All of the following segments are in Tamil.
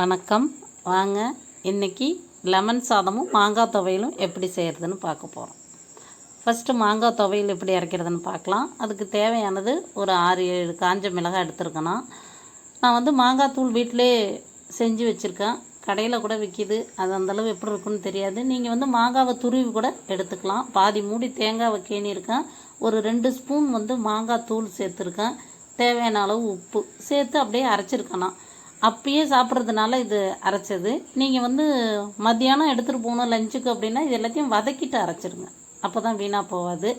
வணக்கம். வாங்க இன்றைக்கி லெமன் சாதமும் மாங்காய் துவையலும் எப்படி செய்கிறதுன்னு பார்க்க போகிறோம். ஃபஸ்ட்டு மாங்காய் துவையல் எப்படி அரைக்கிறதுன்னு பார்க்கலாம். அதுக்கு தேவையானது ஒரு 6-7 காஞ்ச மிளகாய் எடுத்துருக்கணும். நான் மாங்காய் தூள் வீட்டிலே செஞ்சு வச்சுருக்கேன். கடையில் கூட விற்கிது. அது அந்தளவு எப்படி இருக்குன்னு தெரியாது. நீங்கள் மாங்காவை துருவி கூட எடுத்துக்கலாம். பாதி மூடி தேங்காவை கேணியிருக்கேன். ஒரு 2 ஸ்பூன் மாங்காய் தூள் சேர்த்துருக்கேன். தேவையான அளவு உப்பு சேர்த்து அப்படியே அரைச்சிருக்கணும். அப்பயே சாப்பிட்றதுனால இது அரைச்சது. நீங்கள் மத்தியானம் எடுத்துகிட்டு போகணும் லஞ்சுக்கு அப்படின்னா இது எல்லாத்தையும் வதக்கிட்டு அரைச்சிருங்க. அப்போ தான் வீணாக போகாது.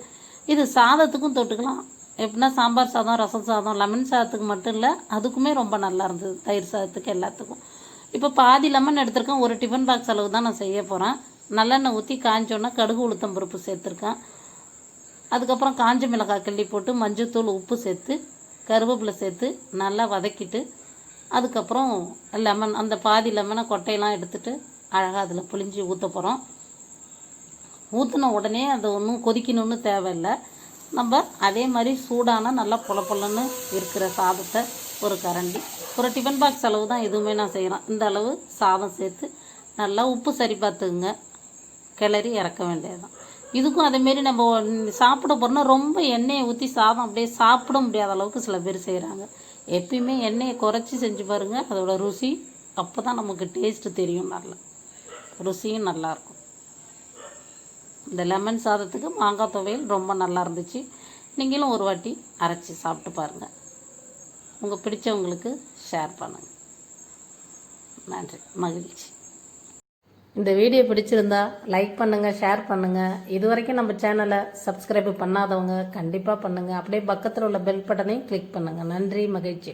இது சாதத்துக்கும் தொட்டுக்கலாம். எப்படின்னா சாம்பார் சாதம், ரசம் சாதம், லெமன் சாதத்துக்கு மட்டும் இல்லை, அதுக்குமே ரொம்ப நல்லா இருந்தது. தயிர் சாதத்துக்கு எல்லாத்துக்கும். இப்போ பாதி லெமன் எடுத்திருக்கேன். ஒரு டிஃபன் பாக்ஸ் அளவு தான் நான் செய்ய போகிறேன். நல்லெண்ணெய் ஊற்றி காஞ்சோன்னா கடுகு உளுத்தம் பருப்பு சேர்த்துருக்கேன். அதுக்கப்புறம் காஞ்ச மிளகாய் கிள்ளி போட்டு மஞ்சள்தூள் உப்பு சேர்த்து கருவேப்பிலை சேர்த்து நல்லா வதக்கிட்டு அதுக்கப்புறம் லெமன் அந்த பாதி லெமனை கொட்டையெல்லாம் எடுத்துகிட்டு அழகாக அதில் புளிஞ்சு ஊற்ற போகிறோம். ஊற்றின உடனே அது ஒன்றும் கொதிக்கணும்னு தேவையில்லை. நம்ம அதே மாதிரி சூடான நல்லா பொலன்னு இருக்கிற சாதத்தை ஒரு கரண்டி, ஒரு டிஃபன் பாக்ஸ் அளவு தான் எதுவுமே நான் செய்கிறேன். இந்த அளவு சாதம் சேர்த்து நல்லா உப்பு சரி பார்த்துக்குங்க. கிளறி இறக்க வேண்டியதுதான். இதுக்கும் அதேமாரி நம்ம சாப்பிட போகிறோன்னா ரொம்ப எண்ணெயை ஊற்றி சாதம் அப்படியே சாப்பிட முடியாத அளவுக்கு சில பேர் செய்கிறாங்க. எப்பயுமே எண்ணெயை குறைச்சி செஞ்சு பாருங்கள். அதோட ருசி அப்போ தான் நமக்கு டேஸ்ட்டு தெரியும். நல்லா ருசியும் நல்லாயிருக்கும். இந்த லெமன் சாதத்துக்கு மாங்காய் துவையல் ரொம்ப நல்லா இருந்துச்சு. நீங்களும் ஒரு வாட்டி அரைச்சி சாப்பிட்டு பாருங்கள். உங்கள் பிடிச்சவங்களுக்கு ஷேர் பண்ணுங்கள். நன்றி, மகிழ்ச்சி. இந்த வீடியோ பிடிச்சிருந்தா லைக் பண்ணுங்கள், ஷேர் பண்ணுங்கள். இது வரைக்கும் நம்ம சேனலை சப்ஸ்கிரைப் பண்ணாதவங்க கண்டிப்பாக பண்ணுங்கள். அப்படியே பக்கத்தில் உள்ள பெல் பட்டனையும் கிளிக் பண்ணுங்கள். நன்றி, மகிழ்ச்சி.